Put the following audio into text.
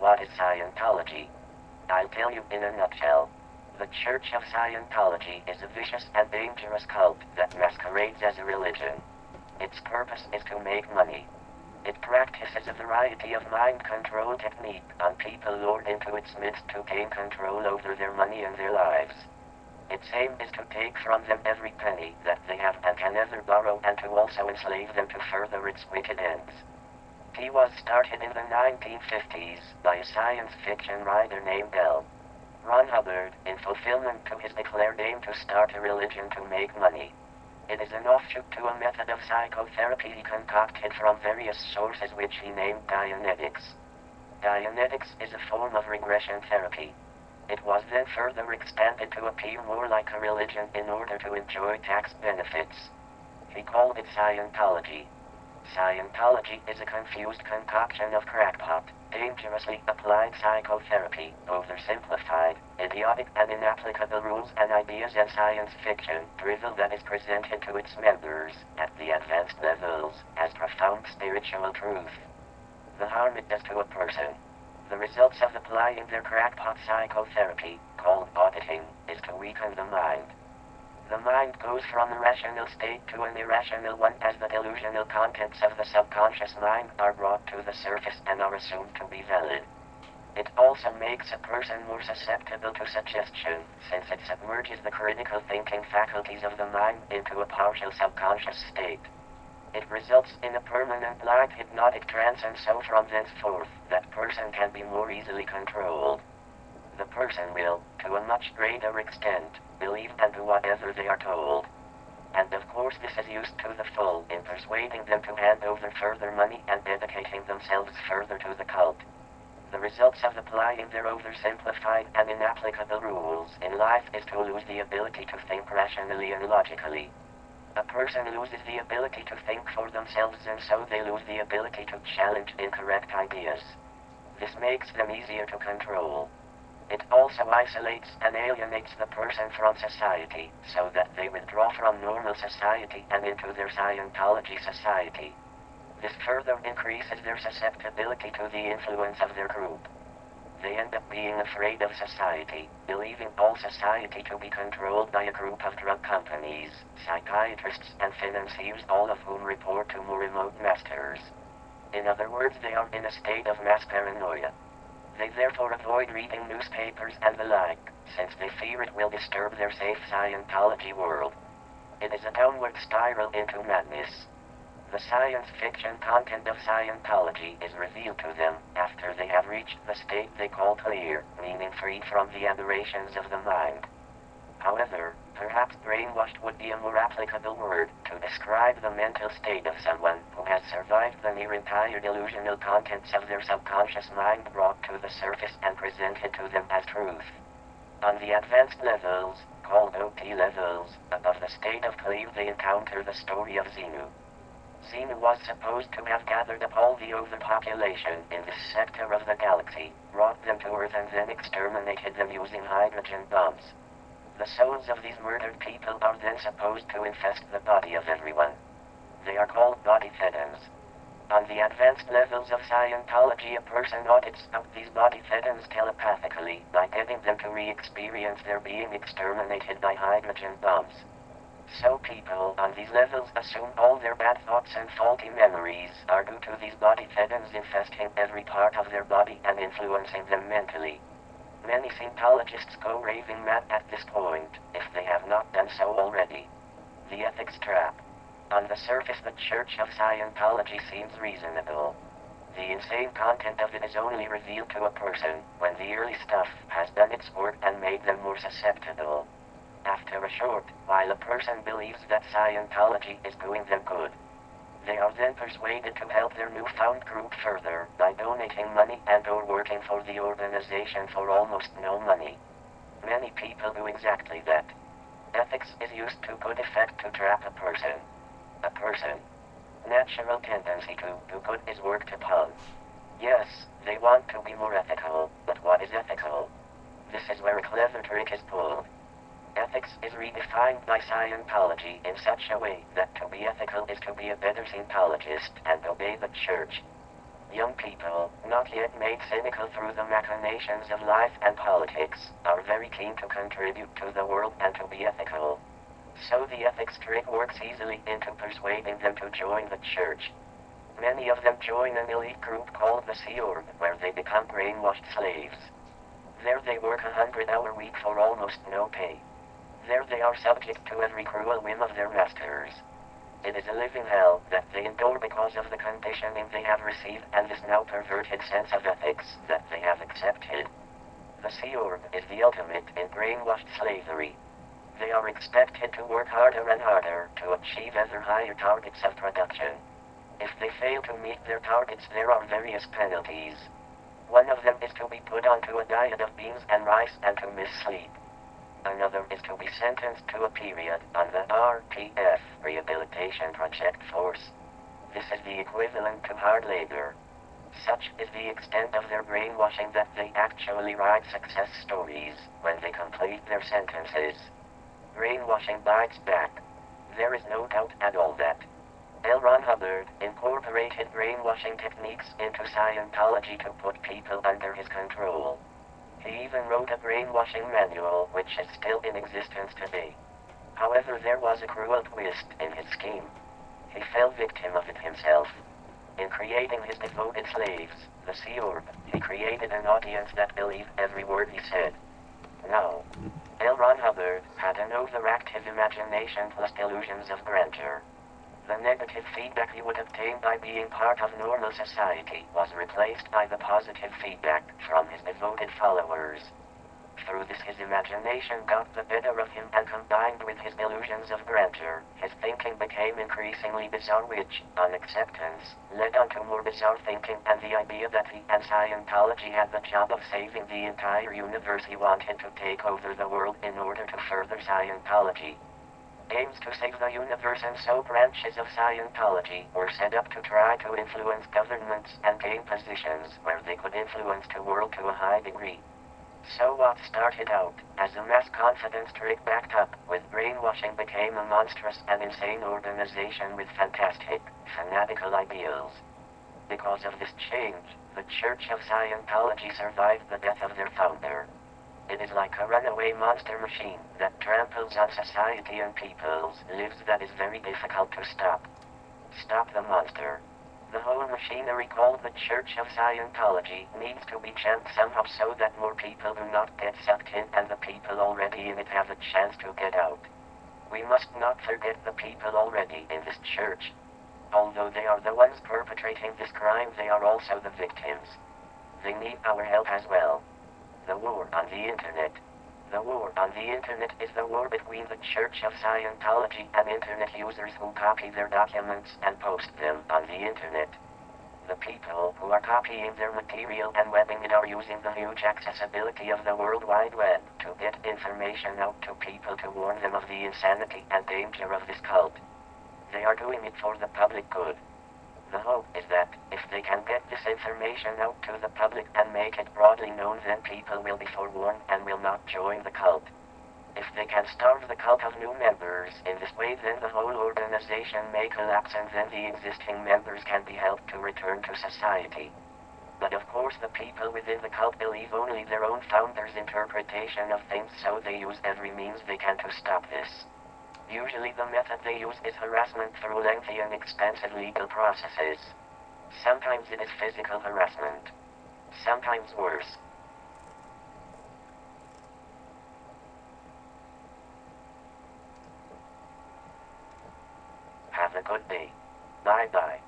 What is Scientology? I'll tell you in a nutshell. The Church of Scientology is a vicious and dangerous cult that masquerades as a religion. Its purpose is to make money. It practices a variety of mind control techniques on people lured into its midst to gain control over their money and their lives. Its aim is to take from them every penny that they have and can ever borrow, and to also enslave them to further its wicked ends. It was started in the 1950s by a science fiction writer named L. Ron Hubbard, in fulfillment to his declared aim to start a religion to make money. It is an offshoot to a method of psychotherapy he concocted from various sources which he named Dianetics. Dianetics is a form of regression therapy. It was then further expanded to appear more like a religion in order to enjoy tax benefits. He called it Scientology. Scientology is a confused concoction of crackpot, dangerously applied psychotherapy, oversimplified, idiotic and inapplicable rules and ideas, and science fiction drivel that is presented to its members, at the advanced levels, as profound spiritual truth. The harm it does to a person. The results of applying their crackpot psychotherapy, called auditing, is to weaken the mind. The mind goes from a rational state to an irrational one as the delusional contents of the subconscious mind are brought to the surface and are assumed to be valid. It also makes a person more susceptible to suggestion, since it submerges the critical thinking faculties of the mind into a partial subconscious state. It results in a permanent light hypnotic trance, and so from thenceforth, that person can be more easily controlled. The person will, to a much greater extent, believe and do whatever they are told. And of course this is used to the full in persuading them to hand over further money and dedicating themselves further to the cult. The results of applying their oversimplified and inapplicable rules in life is to lose the ability to think rationally and logically. A person loses the ability to think for themselves, and so they lose the ability to challenge incorrect ideas. This makes them easier to control. It also isolates and alienates the person from society, so that they withdraw from normal society and into their Scientology society. This further increases their susceptibility to the influence of their group. They end up being afraid of society, believing all society to be controlled by a group of drug companies, psychiatrists and financiers, all of whom report to more remote masters. In other words, they are in a state of mass paranoia. They therefore avoid reading newspapers and the like, since they fear it will disturb their safe Scientology world. It is a downward spiral into madness. The science fiction content of Scientology is revealed to them after they have reached the state they call clear, meaning free from the aberrations of the mind. However, perhaps brainwashed would be a more applicable word to describe the mental state of someone who has survived the near entire delusional contents of their subconscious mind brought to the surface and presented to them as truth. On the advanced levels, called OT levels, above the state of clear, they encounter the story of Xenu. Xenu was supposed to have gathered up all the overpopulation in this sector of the galaxy, brought them to Earth, and then exterminated them using hydrogen bombs. The souls of these murdered people are then supposed to infest the body of everyone. They are called body thetans. On the advanced levels of Scientology, a person audits out these body thetans telepathically by getting them to re-experience their being exterminated by hydrogen bombs. So people on these levels assume all their bad thoughts and faulty memories are due to these body thetans infesting every part of their body and influencing them mentally. Many Scientologists go raving mad at this point, if they have not done so already. The ethics trap. On the surface, the Church of Scientology seems reasonable. The insane content of it is only revealed to a person when the early stuff has done its work and made them more susceptible. After a short while, a person believes that Scientology is doing them good. They are then persuaded to help their newfound group further by donating money and/or working for the organization for almost no money. Many people do exactly that. Ethics is used to good effect to trap a person. A person. Natural tendency to do good is worked upon. Yes, they want to be more ethical, but what is ethical? This is where a clever trick is pulled. Ethics is redefined by Scientology in such a way that to be ethical is to be a better Scientologist and obey the Church. Young people, not yet made cynical through the machinations of life and politics, are very keen to contribute to the world and to be ethical. So the ethics trick works easily into persuading them to join the church. Many of them join an elite group called the Sea Org, where they become brainwashed slaves. There they work a 100-hour week for almost no pay. There they are subject to every cruel whim of their masters. It is a living hell that they endure because of the conditioning they have received and this now perverted sense of ethics that they have accepted. The Sea Org is the ultimate in brainwashed slavery. They are expected to work harder and harder to achieve ever higher targets of production. If they fail to meet their targets, there are various penalties. One of them is to be put onto a diet of beans and rice and to miss sleep. Another is to be sentenced to a period on the RPF Rehabilitation Project Force. This is the equivalent to hard labor. Such is the extent of their brainwashing that they actually write success stories when they complete their sentences. Brainwashing bites back. There is no doubt at all that L. Ron Hubbard incorporated brainwashing techniques into Scientology to put people under his control. He even wrote a brainwashing manual which is still in existence today. However, there was a cruel twist in his scheme. He fell victim of it himself. In creating his devoted slaves, the Sea Org, he created an audience that believed every word he said. Now, L. Ron Hubbard had an overactive imagination plus delusions of grandeur. The negative feedback he would obtain by being part of normal society was replaced by the positive feedback from his devoted followers. Through this, his imagination got the better of him, and combined with his delusions of grandeur, his thinking became increasingly bizarre, which, on acceptance, led on to more bizarre thinking and the idea that he and Scientology had the job of saving the entire universe. He wanted to take over the world in order to further Scientology. Aims to save the universe, and so branches of Scientology were set up to try to influence governments and gain positions where they could influence the world to a high degree. So what started out as a mass confidence trick backed up with brainwashing became a monstrous and insane organization with fantastic, fanatical ideals. Because of this change, the Church of Scientology survived the death of their founder. It is like a runaway monster machine that tramples on society and people's lives that is very difficult to stop. Stop the monster. The whole machinery called the Church of Scientology needs to be champed somehow so that more people do not get sucked in and the people already in it have a chance to get out. We must not forget the people already in this church. Although they are the ones perpetrating this crime, they are also the victims. They need our help as well. The war on the internet. The war on the internet is the war between the Church of Scientology and internet users who copy their documents and post them on the internet. The people who are copying their material and webbing it are using the huge accessibility of the World Wide Web to get information out to people to warn them of the insanity and danger of this cult. They are doing it for the public good. The hope is that, if they can get this information out to the public and make it broadly known, then people will be forewarned and will not join the cult. If they can starve the cult of new members in this way, then the whole organization may collapse and then the existing members can be helped to return to society. But of course the people within the cult believe only their own founder's interpretation of things, so they use every means they can to stop this. Usually the method they use is harassment through lengthy and expensive legal processes. Sometimes it is physical harassment. Sometimes worse. Have a good day. Bye-bye.